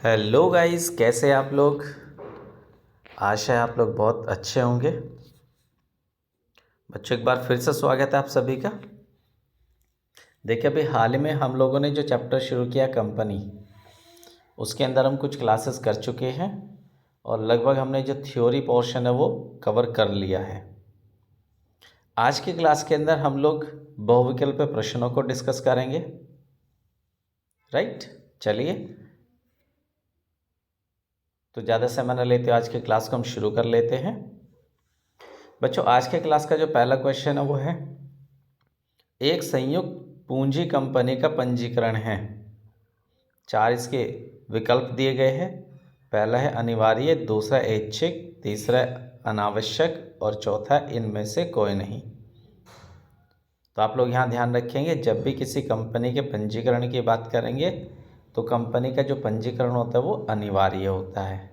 Hello guys, कैसे हैं आप लोग। आशा है आप लोग बहुत अच्छे होंगे। बच्चों, एक बार फिर से स्वागत है आप सभी का। देखिए, अभी हाल ही में हम लोगों ने जो चैप्टर शुरू किया कंपनी, उसके अंदर हम कुछ क्लासेस कर चुके हैं और लगभग हमने जो थ्योरी पोर्शन है वो कवर कर लिया है। आज की क्लास के अंदर हम लोग बहुविकल्प प्रश्नों को डिस्कस करेंगे। राइट, चलिए तो ज़्यादा समय न लेते आज की क्लास को हम शुरू कर लेते हैं। बच्चों, आज के क्लास का जो पहला क्वेश्चन है वो है, एक संयुक्त पूंजी कंपनी का पंजीकरण है। 4 इसके विकल्प दिए गए हैं। पहला है अनिवार्य, दूसरा ऐच्छिक, तीसरा अनावश्यक और चौथा इनमें से कोई नहीं। तो आप लोग यहाँ ध्यान रखेंगे, जब भी किसी कंपनी के पंजीकरण की बात करेंगे तो कंपनी का जो पंजीकरण होता है वो अनिवार्य होता है,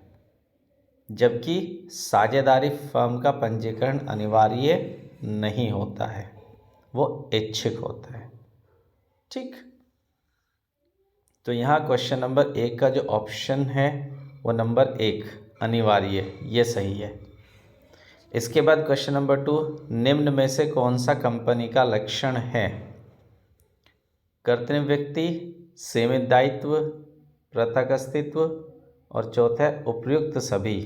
जबकि साझेदारी फर्म का पंजीकरण अनिवार्य नहीं होता है, वो ऐच्छिक होता है। ठीक, तो यहाँ क्वेश्चन नंबर 1 का जो ऑप्शन है वो नंबर 1 अनिवार्य, ये सही है। इसके बाद क्वेश्चन नंबर 2, निम्न में से कौन सा कंपनी का लक्षण है। कर्तव्य व्यक्ति, सीमित दायित्व, पृथक अस्तित्व और चौथा है उपयुक्त सभी।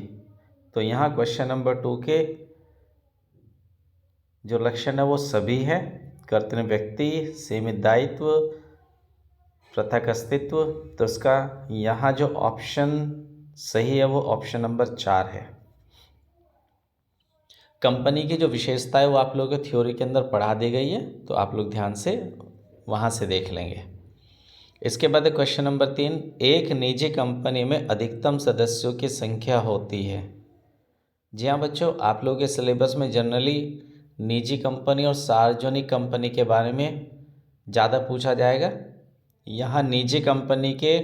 तो यहाँ क्वेश्चन नंबर 2 के जो लक्षण है वो सभी है। कर्तव्य व्यक्ति, सीमित दायित्व, पृथक अस्तित्व। तो उसका यहाँ जो ऑप्शन सही है वो ऑप्शन नंबर 4 है। कंपनी की जो विशेषता है वो आप लोगों को थ्योरी के अंदर पढ़ा दी गई है, तो आप लोग ध्यान से वहाँ से देख लेंगे। इसके बाद क्वेश्चन नंबर 3, एक निजी कंपनी में अधिकतम सदस्यों की संख्या होती है। जी हाँ बच्चों, आप लोगों के सिलेबस में जनरली निजी कंपनी और सार्वजनिक कंपनी के बारे में ज़्यादा पूछा जाएगा। यहाँ निजी कंपनी के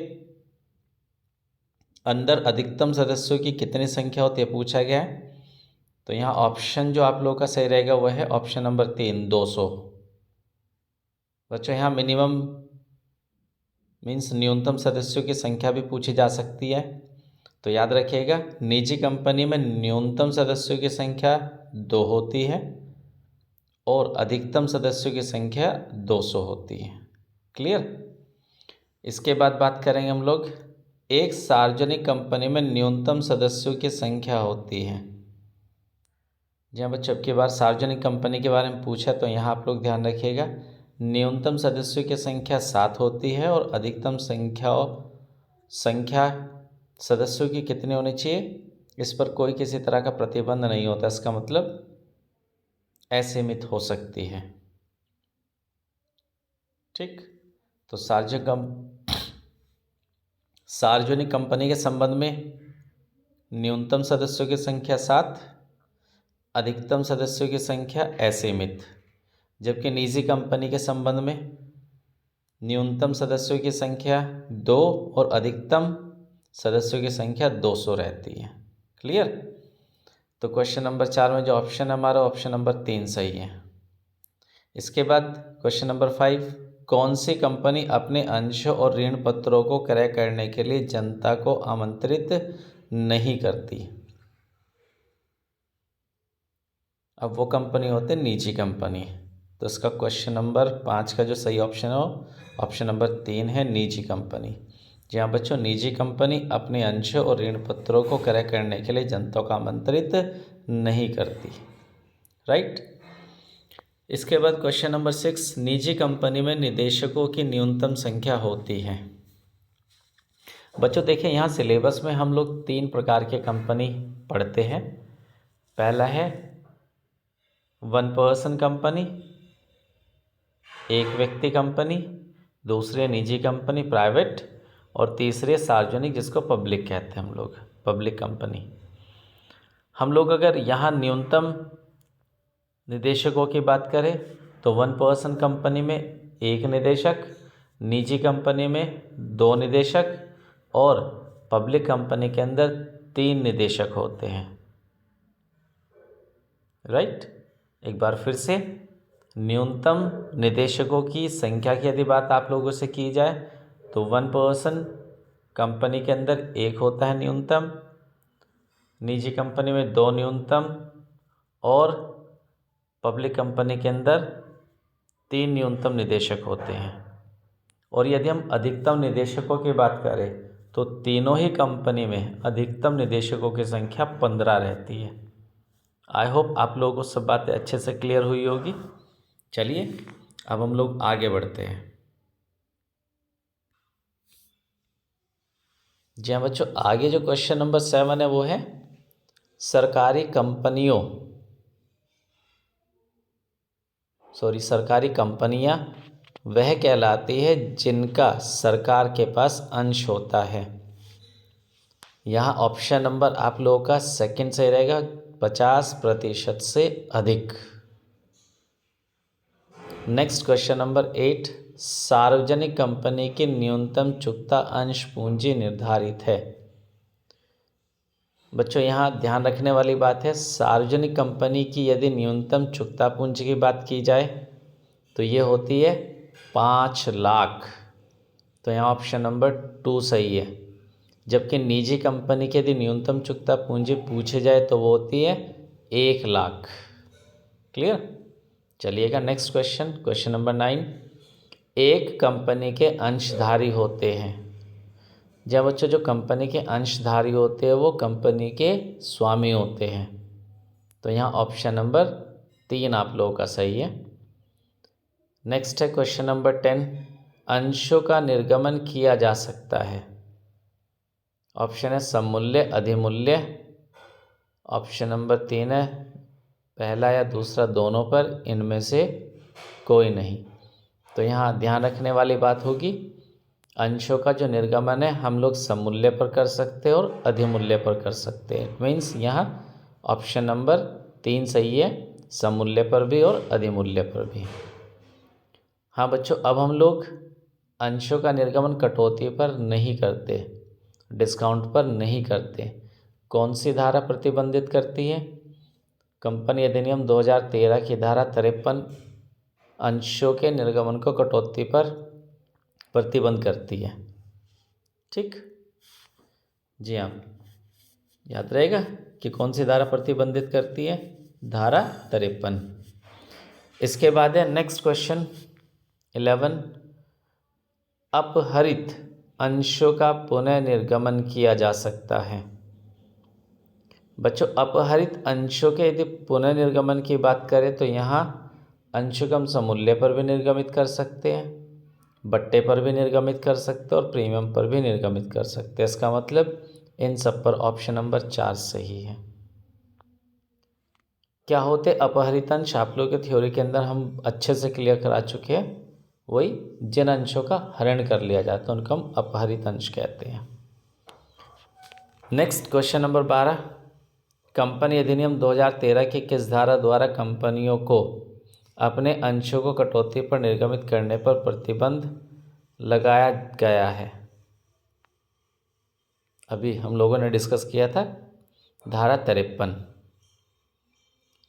अंदर अधिकतम सदस्यों की कितनी संख्या होती है पूछा गया है। तो यहाँ ऑप्शन जो आप लोगों का सही रहेगा वह है ऑप्शन नंबर 3, 200। बच्चों, यहाँ मिनिमम मीन्स न्यूनतम सदस्यों की संख्या भी पूछी जा सकती है। तो याद रखिएगा, निजी कंपनी में न्यूनतम सदस्यों की संख्या 2 होती है और अधिकतम सदस्यों की संख्या 200 होती है। क्लियर। इसके बाद बात करेंगे हम लोग, एक सार्वजनिक कंपनी में न्यूनतम सदस्यों की संख्या होती है। जी हाँ बच्चों, अब की बार सार्वजनिक कंपनी के बारे में पूछा तो यहाँ आप लोग ध्यान रखिएगा, न्यूनतम सदस्यों की संख्या 7 होती है और अधिकतम संख्या सदस्यों की कितनी होनी चाहिए, इस पर कोई किसी तरह का प्रतिबंध नहीं होता। इसका मतलब असीमित हो सकती है। ठीक, तो सार्वजनिक कंपनी के संबंध में न्यूनतम सदस्यों की संख्या 7, अधिकतम सदस्यों की संख्या असीमित। जबकि निजी कंपनी के संबंध में न्यूनतम सदस्यों की संख्या 2 और अधिकतम सदस्यों की संख्या 200 रहती है। क्लियर। तो क्वेश्चन नंबर 4 में जो ऑप्शन है हमारा ऑप्शन नंबर 3 सही है। इसके बाद क्वेश्चन नंबर 5, कौन सी कंपनी अपने अंश और ऋण पत्रों को क्रय करने के लिए जनता को आमंत्रित नहीं करती। अब वो कंपनी होते हैं निजी कंपनी। तो इसका क्वेश्चन नंबर 5 का जो सही ऑप्शन है वो ऑप्शन नंबर 3 है, निजी कंपनी। जी हाँ बच्चों, निजी कंपनी अपने अंश और ऋण पत्रों को क्रय करने के लिए जनता को आमंत्रित नहीं करती। राइट। इसके बाद क्वेश्चन नंबर 6, निजी कंपनी में निदेशकों की न्यूनतम संख्या होती है। बच्चों देखिए, यहाँ सिलेबस में हम लोग 3 प्रकार के कंपनी पढ़ते हैं। पहला है 1 पर्सन कंपनी, एक व्यक्ति कंपनी, दूसरे निजी कंपनी प्राइवेट, और तीसरे सार्वजनिक जिसको पब्लिक कहते हैं हम लोग, पब्लिक कंपनी। हम लोग अगर यहाँ न्यूनतम निदेशकों की बात करें तो 1 पर्सन कंपनी में 1 निदेशक, निजी कंपनी में 2 निदेशक और पब्लिक कंपनी के अंदर 3 निदेशक होते हैं। राइट। एक बार फिर से, न्यूनतम निदेशकों की संख्या की यदि बात आप लोगों से की जाए तो 1 पर्सन कंपनी के अंदर 1 होता है न्यूनतम, निजी कंपनी में 2 न्यूनतम और पब्लिक कंपनी के अंदर 3 न्यूनतम निदेशक होते हैं। और यदि हम अधिकतम निदेशकों की बात करें तो तीनों ही कंपनी में अधिकतम निदेशकों की संख्या 15 रहती है। आई होप आप लोगों को सब बातें अच्छे से क्लियर हुई होगी। चलिए अब हम लोग आगे बढ़ते हैं। जी हाँ बच्चों, आगे जो क्वेश्चन नंबर 7 है वो है सरकारी कंपनियां वह कहलाती है जिनका सरकार के पास अंश होता है। यहाँ ऑप्शन नंबर आप लोगों का सेकंड सही रहेगा, 50% से अधिक। नेक्स्ट क्वेश्चन नंबर 8, सार्वजनिक कंपनी की न्यूनतम चुकता अंश पूंजी निर्धारित है। बच्चों यहाँ ध्यान रखने वाली बात है, सार्वजनिक कंपनी की यदि न्यूनतम चुकता पूंजी की बात की जाए तो ये होती है 5 लाख। तो यहाँ ऑप्शन नंबर 2 सही है। जबकि निजी कंपनी की यदि न्यूनतम चुकता पूंजी पूछे जाए तो वो होती है 1 लाख। क्लियर? चलिएगा नेक्स्ट क्वेश्चन नंबर 9, एक कंपनी के अंशधारी होते हैं। जब बच्चों जो कंपनी के अंशधारी होते हैं वो कंपनी के स्वामी होते हैं। तो यहाँ ऑप्शन नंबर 3 आप लोगों का सही है। नेक्स्ट है क्वेश्चन नंबर 10, अंशों का निर्गमन किया जा सकता है। ऑप्शन है सममूल्य, अधिमूल्य। ऑप्शन नंबर 3 है पहला या दूसरा दोनों पर, इनमें से कोई नहीं। तो यहाँ ध्यान रखने वाली बात होगी, अंशों का जो निर्गमन है हम लोग सममूल्य पर कर सकते हैं और अधिमूल्य पर कर सकते हैं। मीन्स यहाँ ऑप्शन नंबर 3 सही है, सममूल्य पर भी और अधिमूल्य पर भी। हाँ बच्चों, अब हम लोग अंशों का निर्गमन कटौती पर नहीं करते, डिस्काउंट पर नहीं करते। कौन सी धारा प्रतिबंधित करती है? कंपनी अधिनियम 2013 की धारा 53 अंशों के निर्गमन को कटौती पर प्रतिबंध करती है। ठीक, जी हाँ, याद रहेगा कि कौन सी धारा प्रतिबंधित करती है? धारा 53। इसके बाद है नेक्स्ट क्वेश्चन 11, अपहरित अंशों का पुनः निर्गमन किया जा सकता है। बच्चों अपहरित अंशों के यदि पुनर्निर्गमन की बात करें तो यहाँ अंशों को हम समूल्य पर भी निर्गमित कर सकते हैं, बट्टे पर भी निर्गमित कर सकते हैं और प्रीमियम पर भी निर्गमित कर सकते हैं। इसका मतलब इन सब पर ऑप्शन नंबर 4 सही है। क्या होते अपहरित अंश? आप लोग के थ्योरी के अंदर हम अच्छे से क्लियर करा चुके हैं। वही जिन अंशों का हरण कर लिया जाता है उनको हम अपहरित अंश कहते हैं। नेक्स्ट क्वेश्चन नंबर 12, कंपनी अधिनियम 2013 की किस धारा द्वारा कंपनियों को अपने अंशों को कटौती पर निर्गमित करने पर प्रतिबंध लगाया गया है? अभी हम लोगों ने डिस्कस किया था, धारा 53।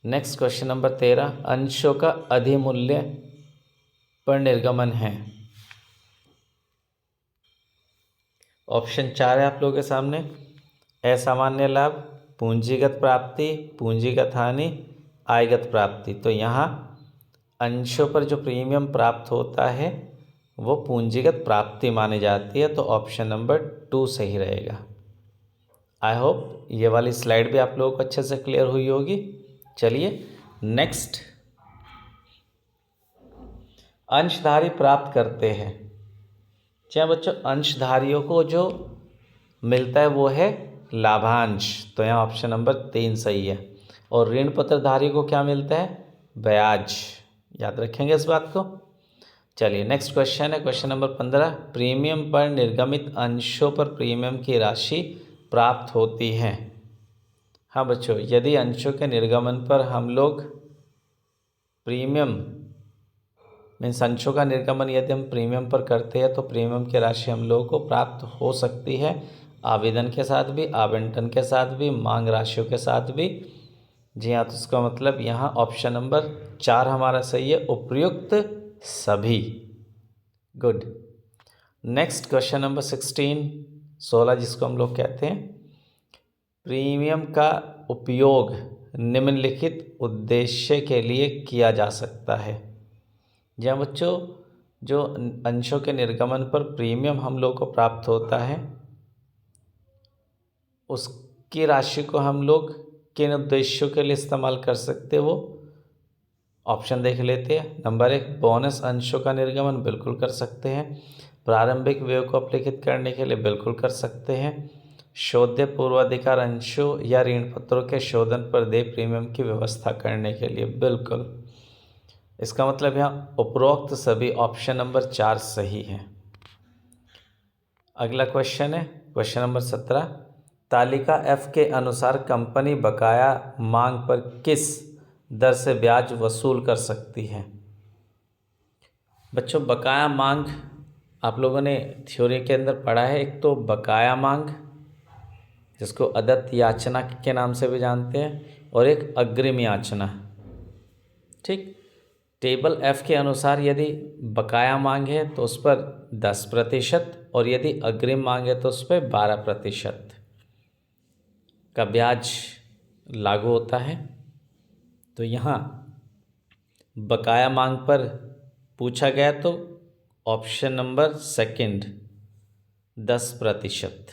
नेक्स्ट क्वेश्चन नंबर 13, अंशों का अधिमूल्य पर निर्गमन है। ऑप्शन 4 है आप लोगों के सामने, असामान्य लाभ, पूंजीगत प्राप्ति, पूंजीगत हानि, आयगत प्राप्ति। तो यहाँ अंशों पर जो प्रीमियम प्राप्त होता है वो पूंजीगत प्राप्ति मानी जाती है। तो ऑप्शन नंबर 2 सही रहेगा। आई होप ये वाली स्लाइड भी आप लोगों को अच्छे से क्लियर हुई होगी। चलिए नेक्स्ट, अंशधारी प्राप्त करते हैं। चाहे बच्चों अंशधारियों को जो मिलता है वो है लाभांश। तो यहाँ ऑप्शन नंबर 3 सही है। और ऋण पत्रधारी को क्या मिलता है? ब्याज। याद रखेंगे इस बात को। चलिए नेक्स्ट क्वेश्चन है क्वेश्चन नंबर 15, प्रीमियम पर निर्गमित अंशों पर प्रीमियम की राशि प्राप्त होती है। हाँ बच्चों, यदि अंशों के निर्गमन पर हम लोग प्रीमियम मीन्स अंशों का निर्गमन यदि हम प्रीमियम पर करते हैं तो प्रीमियम की राशि हम लोगों को प्राप्त हो सकती है, आवेदन के साथ भी, आवंटन के साथ भी, मांग राशियों के साथ भी। जी हाँ, तो इसका मतलब यहाँ ऑप्शन नंबर 4 हमारा सही है, उपयुक्त सभी। गुड। नेक्स्ट क्वेश्चन नंबर 16, 16 जिसको हम लोग कहते हैं, प्रीमियम का उपयोग निम्नलिखित उद्देश्य के लिए किया जा सकता है। जी हाँ बच्चों, जो अंशों के निर्गमन पर प्रीमियम हम लोग को प्राप्त होता है, उसकी राशि को हम लोग किन उद्देश्यों के लिए इस्तेमाल कर सकते हैं, वो ऑप्शन देख लेते हैं। नंबर 1, बोनस अंशों का निर्गमन बिल्कुल कर सकते हैं। प्रारंभिक व्यय को अपलिखित करने के लिए बिल्कुल कर सकते हैं। शोध्य पूर्वाधिकार अंशों या ऋण पत्रों के शोधन पर देय प्रीमियम की व्यवस्था करने के लिए बिल्कुल। इसका मतलब यहाँ उपरोक्त सभी ऑप्शन नंबर 4 सही है। अगला क्वेश्चन है क्वेश्चन नंबर 17, तालिका F के अनुसार कंपनी बकाया मांग पर किस दर से ब्याज वसूल कर सकती है। बच्चों, बकाया मांग आप लोगों ने थ्योरी के अंदर पढ़ा है। एक तो बकाया मांग, जिसको अदत्त याचना के नाम से भी जानते हैं, और एक अग्रिम याचना। ठीक, टेबल F के अनुसार यदि बकाया मांग है तो उस पर 10% और यदि अग्रिम मांग है तो उस पर 12% का ब्याज लागू होता है। तो यहाँ बकाया मांग पर पूछा गया तो ऑप्शन नंबर सेकंड 10%।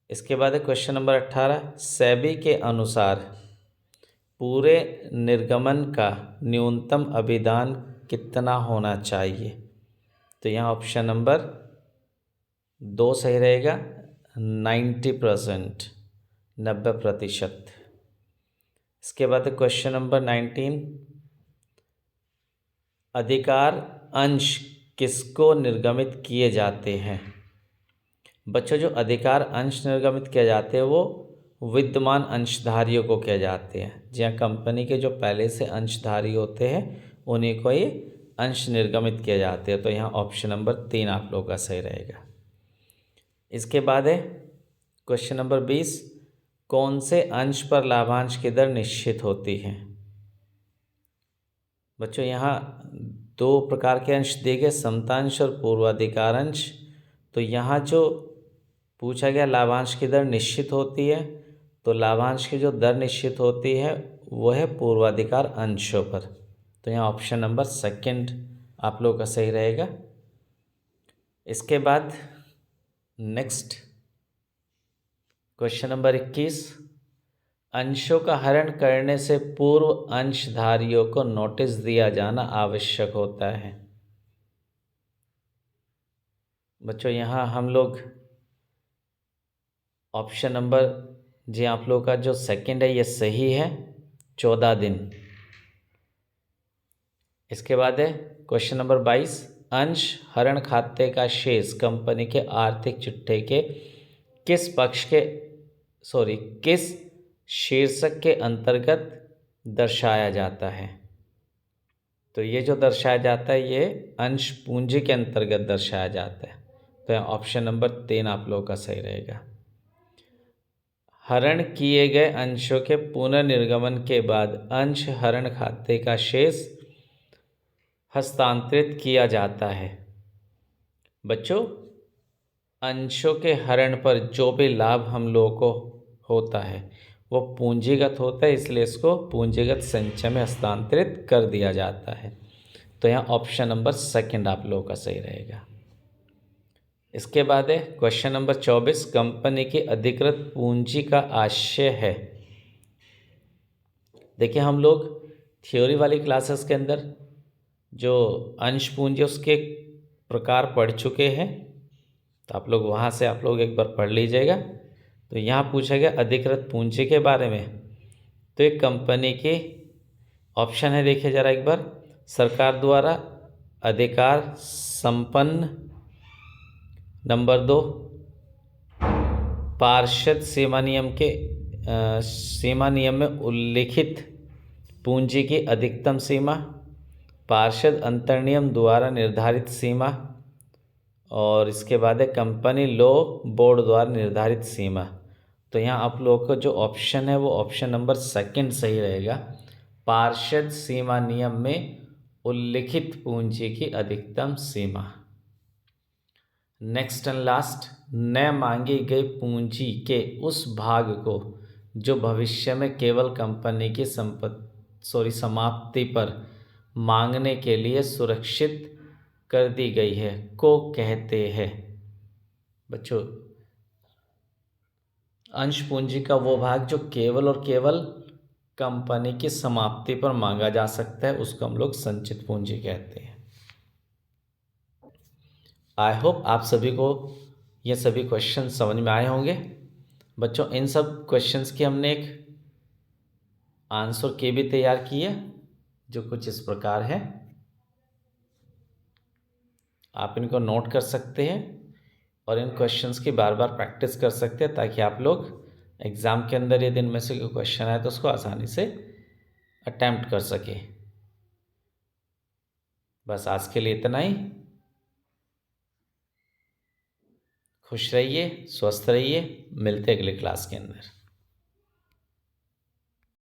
इसके बाद है क्वेश्चन नंबर 18, सेबी के अनुसार पूरे निर्गमन का न्यूनतम अभिदान कितना होना चाहिए। तो यहाँ ऑप्शन नंबर 2 सही रहेगा, 90%, 90%। इसके बाद क्वेश्चन नंबर 19, अधिकार अंश किसको निर्गमित किए जाते हैं। बच्चों, जो अधिकार अंश निर्गमित किए जाते हैं वो विद्यमान अंशधारियों को किए जाते हैं। जहाँ कंपनी के जो पहले से अंशधारी होते हैं उन्हीं को ये अंश निर्गमित किए जाते हैं। तो यहाँ ऑप्शन नंबर 3 आप लोगों का सही रहेगा। इसके बाद है क्वेश्चन नंबर 20, कौन से अंश पर लाभांश की दर निश्चित होती है। बच्चों, यहाँ 2 प्रकार के अंश दिए गए, समतांश और पूर्वाधिकार अंश। तो यहाँ जो पूछा गया लाभांश की दर निश्चित होती है, तो लाभांश की जो दर निश्चित होती है वो है पूर्वाधिकार अंशों पर। तो यहाँ ऑप्शन नंबर सेकंड आप लोगों का सही रहेगा। इसके बाद नेक्स्ट क्वेश्चन नंबर 21, अंशों का हरण करने से पूर्व अंशधारियों को नोटिस दिया जाना आवश्यक होता है। बच्चों, यहाँ हम लोग ऑप्शन नंबर जी आप लोगों का जो सेकंड है ये सही है, 14 दिन। इसके बाद है क्वेश्चन नंबर 22, अंश हरण खाते का शेष कंपनी के आर्थिक चिट्ठे के किस शीर्षक के अंतर्गत दर्शाया जाता है। तो ये जो दर्शाया जाता है ये अंश पूंजी के अंतर्गत दर्शाया जाता है। तो ऑप्शन नंबर 3 आप लोगों का सही रहेगा। हरण किए गए अंशों के पुनर्निर्गमन के बाद अंश हरण खाते का शेष हस्तांतरित किया जाता है। बच्चों, अंशों के हरण पर जो भी लाभ हम लोगों को होता है वो पूंजीगत होता है, इसलिए इसको पूंजीगत संचय में हस्तांतरित कर दिया जाता है। तो यहाँ ऑप्शन नंबर सेकंड आप लोगों का सही रहेगा। इसके बाद है क्वेश्चन नंबर 24, कंपनी की अधिकृत पूंजी का आशय है। देखिए, हम लोग थ्योरी वाली क्लासेस के अंदर जो अंश पूंजी उसके प्रकार पढ़ चुके हैं, तो आप लोग वहाँ से आप लोग एक बार पढ़ लीजिएगा। तो यहाँ पूछा गया अधिकृत पूंजी के बारे में। तो एक कंपनी की ऑप्शन है, देखिए ज़रा एक बार, सरकार द्वारा अधिकार संपन्न, नंबर 2 पार्षद सीमा नियम में उल्लिखित पूंजी की अधिकतम सीमा, पार्षद अंतर्नियम द्वारा निर्धारित सीमा, और इसके बाद है कंपनी लॉ बोर्ड द्वारा निर्धारित सीमा। तो यहाँ आप लोगों को जो ऑप्शन है वो ऑप्शन नंबर सेकंड सही रहेगा, पार्षद सीमा नियम में उल्लिखित पूंजी की अधिकतम सीमा। नेक्स्ट एंड लास्ट, न मांगी गई पूंजी के उस भाग को जो भविष्य में केवल कंपनी की समाप्ति पर मांगने के लिए सुरक्षित कर दी गई है को कहते हैं। बच्चों, अंश पूंजी का वो भाग जो केवल और केवल कंपनी की समाप्ति पर मांगा जा सकता है उसको हम लोग संचित पूंजी कहते हैं। आई होप आप सभी को ये सभी क्वेश्चन समझ में आए होंगे। बच्चों, इन सब क्वेश्चंस की हमने एक आंसर की भी तैयार की है जो कुछ इस प्रकार है। आप इनको नोट कर सकते हैं और इन क्वेश्चंस की बार बार प्रैक्टिस कर सकते हैं ताकि आप लोग एग्ज़ाम के अंदर यदि इनमें से कोई क्वेश्चन आए तो उसको आसानी से अटैम्प्ट कर सके। बस आज के लिए इतना ही। खुश रहिए, स्वस्थ रहिए, मिलते हैं अगले क्लास के अंदर।